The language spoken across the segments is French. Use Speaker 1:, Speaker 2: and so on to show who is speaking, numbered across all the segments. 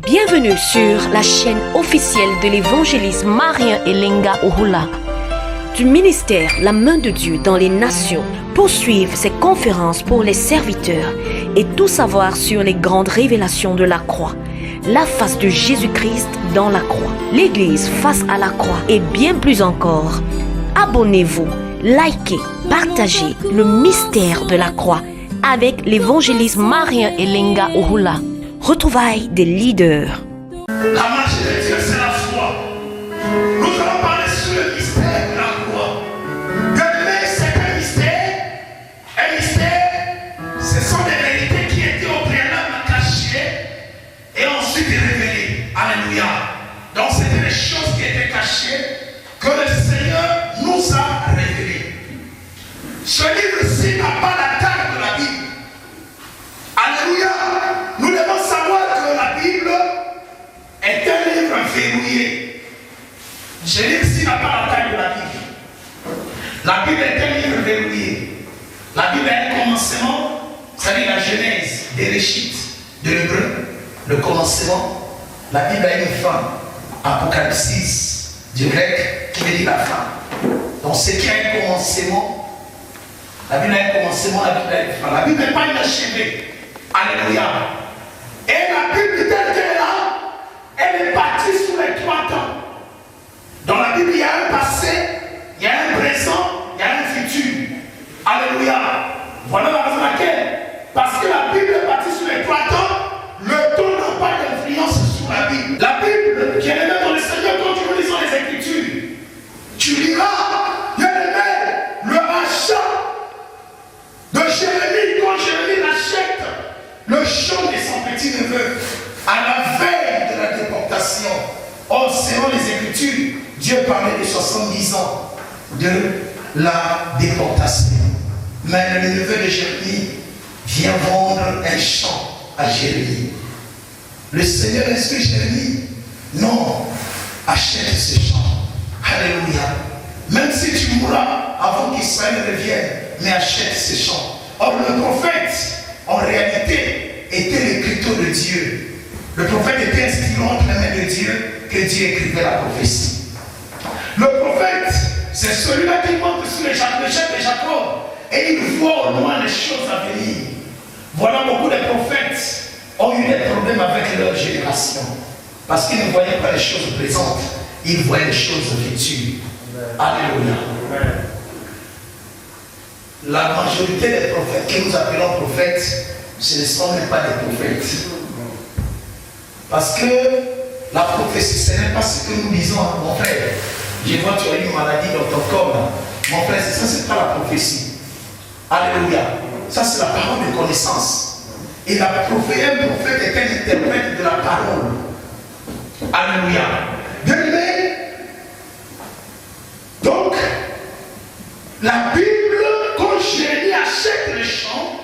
Speaker 1: Bienvenue sur la chaîne officielle de l'évangéliste Marien Elenga Ohula du ministère La Main de Dieu dans les Nations. Poursuivre ses conférences pour les serviteurs et tout savoir sur les grandes révélations de la croix, la face de Jésus-Christ dans la croix, l'Église face à la croix et bien plus encore. Abonnez-vous, likez, partagez le mystère de la croix avec l'évangéliste Marien Elenga Ohula. Retrouvailles des leaders.
Speaker 2: La marche de Dieu, c'est la foi. Nous allons parler sur le mystère de la croix. Mais c'est un mystère. Un mystère, ce sont des vérités qui étaient au préalable cachées et ensuite révélées. Alléluia. Donc c'était des choses qui étaient cachées que le Seigneur nous a révélées. Ce livre-ci n'a pas la taille de la Bible. Alléluia. Nous devons savoir que la Bible est un livre verrouillé. Ce livre-ci n'a pas la taille de la Bible. La Bible est un livre verrouillé. La Bible a un commencement, c'est-à-dire la Genèse, Bereshit, de l'hébreu, le commencement. La Bible a une fin, Apocalypse, du grec, qui veut dire la fin. Donc ce qui a un commencement, la Bible a un commencement, la Bible a une fin. La Bible n'est pas inachevée. Alléluia. Et la Bible telle qu'elle est là, elle est partie sur les 3 temps. Dans la Bible, il y a un passé, il y a un présent, il y a un futur. Alléluia. Voilà la raison laquelle. Parce que la Bible est partie sur les 3 temps, le temps n'a pas d'influence sur la Bible. La Bible, qui est même dans le Seigneur, quand tu lis les Écritures, tu liras, bien aimé, le rachat de Jérémie, quand Jérémie rachète le champ de son petit-neveu à la veille de la déportation. Or, selon les Écritures, Dieu parlait de 70 ans de la déportation. Mais le neveu de Jérémie vient vendre un champ à Jérémie. Le Seigneur instruit Jérémie, non, achète ce champ. Alléluia. Même si tu mourras avant qu'Israël revienne, mais achète ce champ. Or, le prophète, en réalité, était l'écriture de Dieu. Le prophète était inscrit entre les mains de Dieu que Dieu écrivait la prophétie. Le prophète, c'est celui-là qui monte sur le chef de Jacob et il voit au loin les choses à venir. Voilà, beaucoup de prophètes ont eu des problèmes avec leur génération parce qu'ils ne voyaient pas les choses présentes, ils voyaient les choses futures. Alléluia. La majorité des prophètes que nous appelons prophètes, ce ne sont même pas des prophètes. Parce que la prophétie, ce n'est pas ce que nous disons, mon frère. Je vois tu as une maladie dans ton corps. Mon frère, ça, ce n'est pas la prophétie. Alléluia. Ça, c'est la parole de connaissance. Et un prophète est un interprète de la parole. Alléluia. Bien aimé. Donc, la Bible, quand Jérémie achète le champ,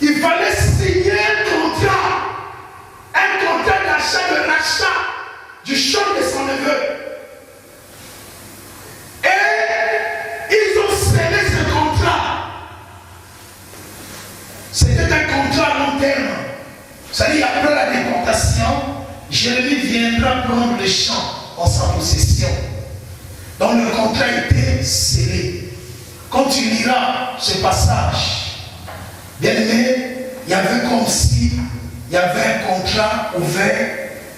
Speaker 2: il fallait signer un contrat d'achat, de rachat du champ de son neveu. Et ils ont scellé ce contrat. C'était un contrat à long terme. C'est-à-dire, après la déportation, Jérémie viendra prendre le champ en sa possession. Donc le contrat était scellé. Quand tu liras ce passage, bien aimé, il y avait comme si il y avait un contrat ouvert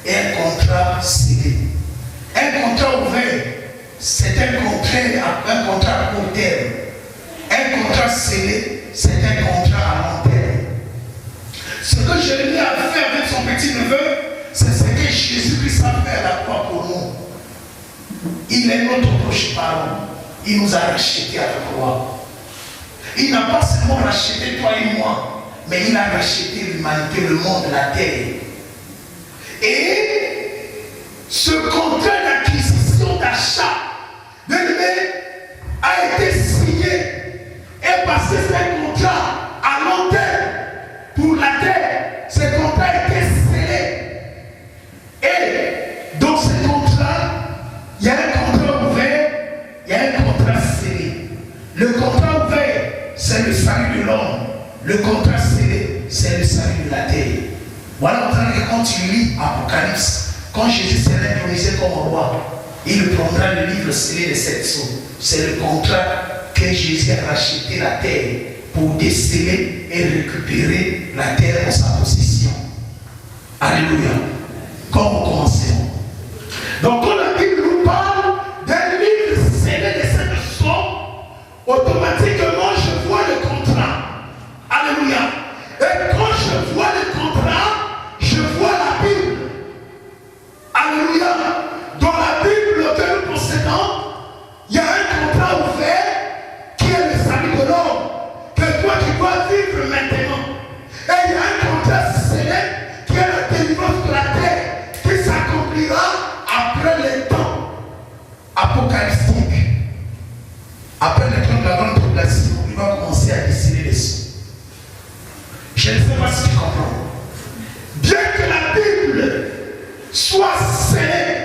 Speaker 2: et un contrat scellé. Un contrat ouvert, c'est un contrat à court terme. Un contrat scellé, c'est un contrat à long terme. Ce que Jérémie a fait avec son petit-neveu, c'est ce que Jésus-Christ a fait à la croix pour nous. Il est notre proche parent. Il nous a rachetés à la croix. Il n'a pas seulement racheté toi et moi, mais il a racheté l'humanité, le monde, la terre. Et ce contrat d'acquisition, d'achat, de l'humain a été signé et parce que c'est un contrat à long terme pour la terre. Ce contrat a été scellé. Et dans ce contrat, il y a un contrat ouvert, il y a un contrat scellé. Le contrat ouvert, c'est le salut de l'homme. Le contrat scellé, c'est le salut de la terre. Voilà Apocalypse, quand Jésus sera intronisé comme roi, il prendra le livre scellé de 7 sceaux. C'est le contrat que Jésus a racheté la terre pour déceler et récupérer la terre en sa possession. Alléluia. Comme commencement. Donc quand la Bible nous parle d'un livre scellé de 7 sceaux, automatiquement je vois le contrat. Alléluia. Et quand je vois le contrat, je vois la Bible. Alléluia. Dans la Bible que nous possédons, il y a un contrat ouvert qui est le salut de l'homme, que toi tu dois vivre maintenant. Et il y a un contrat scellé qui est la délivrance de la terre, qui s'accomplira après les temps apocalyptiques. Après le temps de la grande tribulation, il va commencer à déceler les sceaux. Je ne sais pas si tu comprends. Bien que la Bible soit scellée,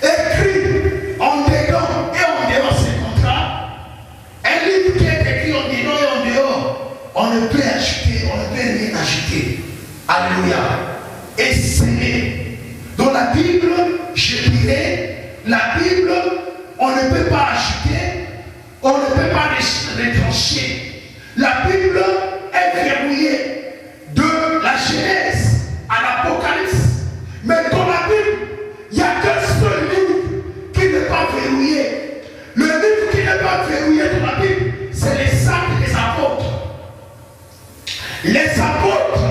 Speaker 2: écrit en dedans et en dehors ces contrats, un livre qui est écrit en dedans et en dehors, on ne peut ajouter, on ne peut rien ajouter. Alléluia. Et scellé. Dans la Bible, je dirais, la Bible, on ne peut pas ajouter, on ne peut pas retrancher. La Bible est verrouillée de la Genèse à l'Apocalypse. Mais dans la Bible, il n'y a qu'un seul livre qui n'est pas verrouillé. Le livre qui n'est pas verrouillé dans la Bible, c'est les actes des apôtres. Les apôtres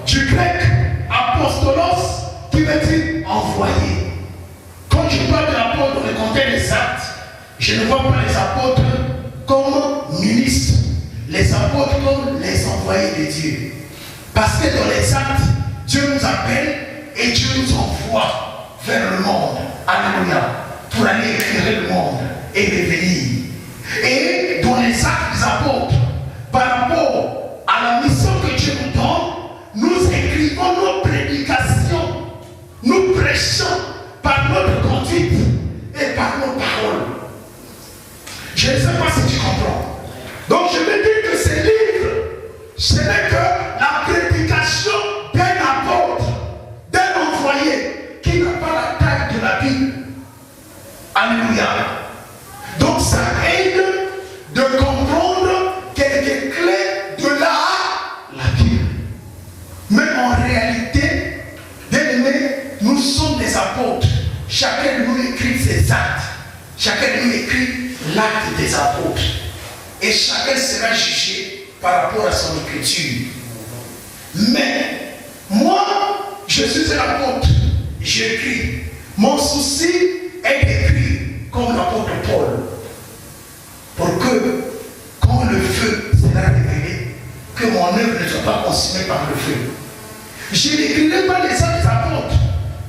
Speaker 2: du grec apostolos, qui veut dire envoyé. Quand je parle de l'apôtre dans le contexte des actes, je ne vois pas les apôtres comme ministres, les apôtres comme les envoyés de Dieu. Parce que dans les actes, Dieu nous appelle et Dieu nous envoie vers le monde. Alléluia. Pour aller éclairer le monde et revenir. Et dans les actes des apôtres, par rapport à la mission que Dieu nous donne, nous écrivons nos prédications, nous prêchons par notre conduite et par nos paroles. Je ne sais pas si tu comprends. Donc je veux dire que ces livres, ce n'est que la prédication d'un apôtre, d'un envoyé qui n'a pas la taille de la Bible. Alléluia. Donc ça aide de comprendre quelques clés de la Bible. Mais en réalité, bien aimés, nous sommes des apôtres. Chacun de nous écrit ses actes. Chacun de nous écrit l'acte des apôtres. Et chacun sera jugé par rapport à son écriture. Mais moi, je suis un apôtre. J'écris. Mon souci est d'écrire comme l'apôtre Paul. Pour que, quand le feu sera révélé, que mon œuvre ne soit pas consumée par le feu. Je n'écrirai pas les actes des apôtres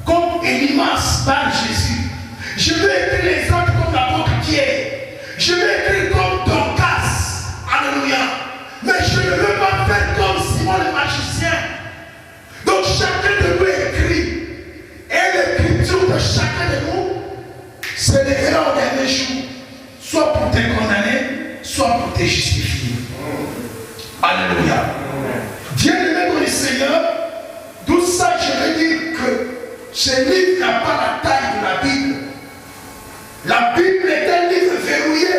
Speaker 2: comme Elimas par Jésus. Je vais écrire les actes comme l'apôtre Pierre. Je vais écrire comme Dorcas. Alléluia. Mais je ne veux pas faire comme Simon le magicien. Donc chacun de nous écrit. Et l'écriture de chacun de nous se lèvera au dernier jour. Soit pour te condamner, soit pour te justifier. Alléluia. Bien-aimé dans le Seigneur, tout ça je veux dire que ce livre n'a pas la taille de la Bible. La Bible est un livre verrouillé.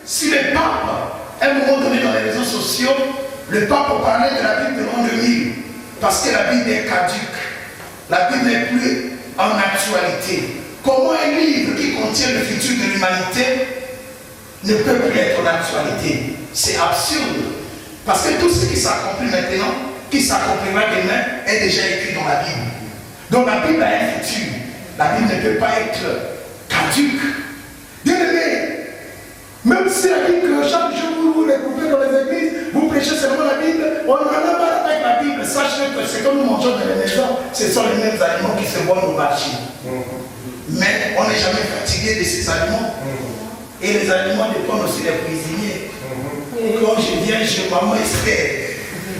Speaker 2: Si le pape, à un moment donné dans les réseaux sociaux, le pape parlait de la Bible de l'an 2000, parce que la Bible est caduque. La Bible n'est plus en actualité. Comment un livre qui contient le futur de l'humanité ne peut plus être en actualité? C'est absurde. Parce que tout ce qui s'accomplit maintenant, qui s'accomplira demain, est déjà écrit dans la Bible. Donc la Bible a un futur. La Bible ne peut pas être caduque. Bien aimé, même si la Bible, chaque jour vous recoupez dans les églises, vous prêchez seulement la Bible, on n'en a pas avec la Bible. Sachez que c'est comme nous mangeons dans les maisons, ce sont les mêmes aliments qui se voient au marché. Mais on n'est jamais fatigué de ces aliments. Et les aliments dépendent aussi des cuisiniers. Quand je viens chez maman Esther,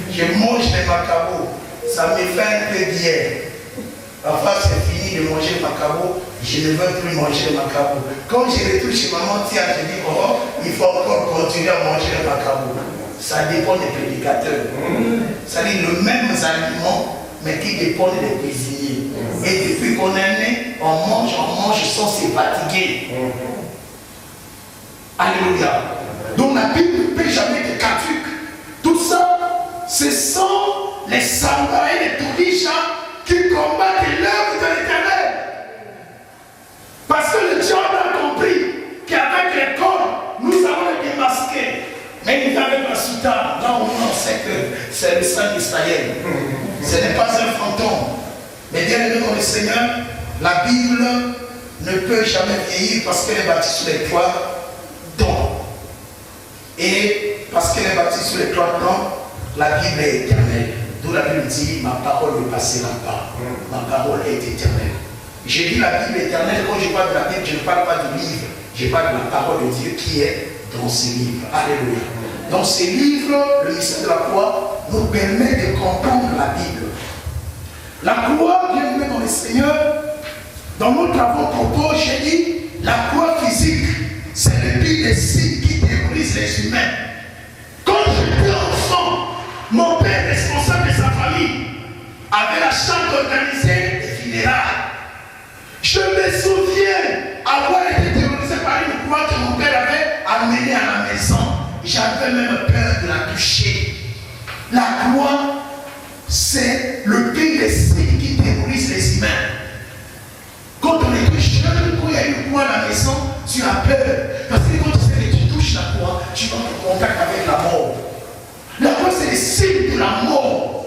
Speaker 2: je mange des macabots, ça me fait un peu bien. Enfin, c'est fini de manger le macabo, je ne veux plus manger le macabo. Quand je retourne chez maman, tiens, je dis, oh, il faut encore continuer à manger le macabo. Ça dépend des prédicateurs. C'est-à-dire, les mêmes aliments mais qui dépendent des cuisiniers. Et depuis qu'on est né, on mange sans se fatiguer. Alléluia. Donc la Bible ne peut jamais être caduque. Tout ça, ce sont les samouraïs, les Toubisha qui combattent l'œuvre de l'Éternel. Parce que le diable a compris qu'avec les corps, nous allons les démasquer. Mais il avec la soutane, là au moins on sait que c'est le sang d'Israël. Ce n'est pas un fantôme. Mais bien aimé dans le Seigneur, la Bible ne peut jamais vieillir parce qu'elle est bâtie sur les trois dons. Et parce qu'elle est bâtie sur les trois dons, la Bible est éternelle. D'où la Bible dit, ma parole ne passera pas. Ma parole est éternelle. J'ai dit la Bible éternelle, quand je parle de la Bible, je ne parle pas du livre. Je parle de la parole de Dieu qui est dans ces livres. Alléluia. Dans ces livres, le mystère de la croix nous permet de comprendre la Bible. La croix, bien aimé dans le Seigneur, dans notre avant-propos, j'ai dit, la croix physique, c'est le pire des signes qui terrorise les humains. Quand j'étais enfant, mon père responsable de sa famille avait la chance d'organiser des funérailles. Je me souviens avoir été terrorisé par une croix que mon père avait amenée à la maison. J'avais même peur de la toucher. La croix, c'est le pire des signes qui terrorise les humains. Quand on est jeune, quand il y a une croix à la maison, tu as peur. Parce que quand tu sais que tu touches la croix, tu vas en contact avec la mort. La croix, c'est le signe de la mort.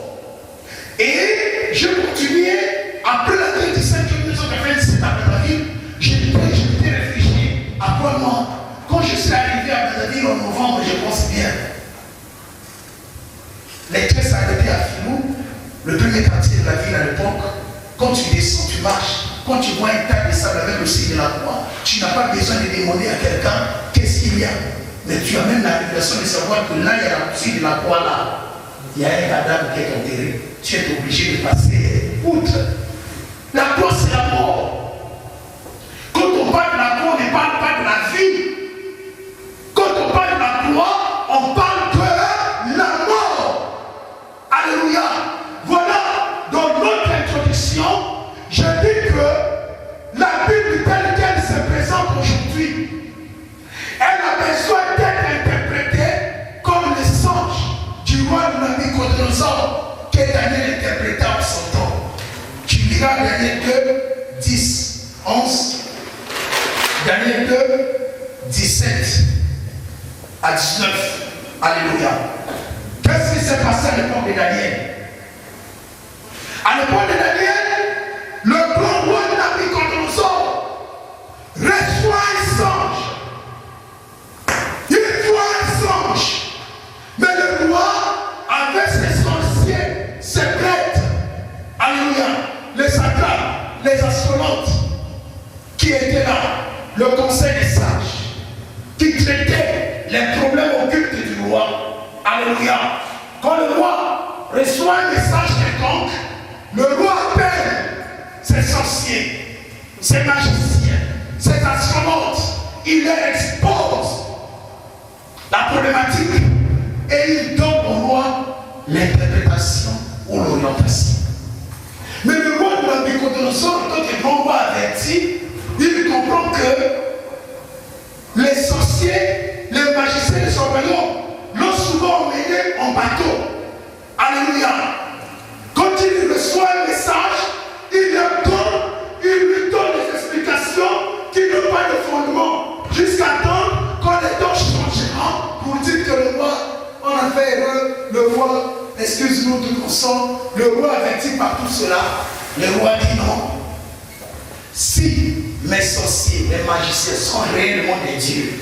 Speaker 2: Et je continuais, après la guerre du 5 1997 à Brazzaville, j'étais réfugié. Après moi, quand je suis arrivé à Brazzaville en novembre, je pense bien. Les traits s'arrêtaient à Filou, le premier quartier de la ville à l'époque. Quand tu descends, tu marches. Quand tu vois une table de sable avec le signe de la croix, tu n'as pas besoin de demander à quelqu'un qu'est-ce qu'il y a. Mais tu as même la révélation de savoir que là, il y a la signe de la croix là. Il y a un cadavre qui est enterré. Tu es obligé de passer outre. La croix, c'est la mort. Quand on parle de la croix, on ne parle pas de la vie. Quand on parle de la croix, on parle de la mort. Alléluia. Voilà, dans notre introduction, je dis que la Bible telle qu'elle se présente aujourd'hui, elle a besoin d'être interprétée comme les songes du roi de Nabucodonosor que Daniel interpréta en son temps. Tu liras Daniel 2, 10, 11, Daniel 2, 17 à 19. Alléluia. Qu'est-ce qui s'est passé à l'époque de Daniel? À l'époque de Daniel, le grand roi de Nabucodonosor reçoit un songe. Il voit un songe. Mais le roi, avec ses sorciers, ses prêtres, alléluia, les satrapes, les astronautes qui étaient là, le conseil des sages, qui traitaient les problèmes occultes du roi, alléluia. Quand le roi reçoit un message quelconque, le roi appelle ses sorciers, ses magiciens, ses astronautes, il les expose la problématique et il donne au roi l'interprétation ou l'orientation. Mais le roi de Nabucodonosor, quand le grand roi averti, il comprend que les sorciers, les magiciens de son royaume l'ont souvent emmené en bateau. Alléluia. Quand il reçoit un message, il lui donne des explications qui n'ont pas de fondement. Jusqu'à temps qu'on les donne changement pour dire que le roi, on a fait erreur, le roi, excuse-nous tout ensemble, le roi averti par tout cela, le roi dit non. Si mes sorciers, mes magiciens sont réellement des dieux,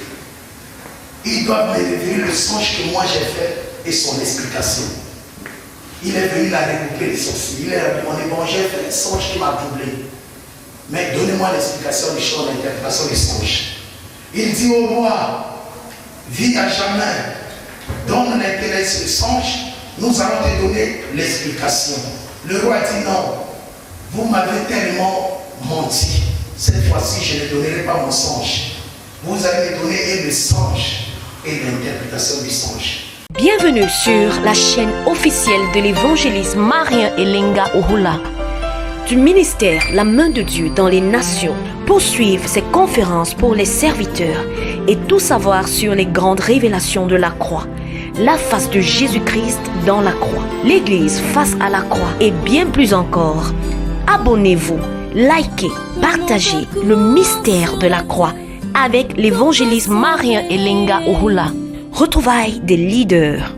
Speaker 2: ils doivent me révéler le songe que moi j'ai fait et son explication. Il est venu la regrouper les sorciers. Il est demandé, bon, j'ai fait un songe qui m'a doublé. Mais donnez-moi l'explication du champ d'interprétation des songes. Il dit au roi, vis à jamais, donne l'intérêt sur le songe, nous allons te donner l'explication. Le roi dit non, vous m'avez tellement menti. Cette fois-ci, je ne donnerai pas mon songe. Vous allez me donner le songe et l'interprétation du songe.
Speaker 1: Bienvenue sur la chaîne officielle de l'évangéliste Marien Elenga Ohula, du ministère La Main de Dieu dans les Nations. Poursuivre ces conférences pour les serviteurs et tout savoir sur les grandes révélations de la croix, la face de Jésus-Christ dans la croix, l'Église face à la croix et bien plus encore. Abonnez-vous, likez, partagez le mystère de la croix avec l'évangéliste Marien Elenga Ohula. Retrouvailles des leaders.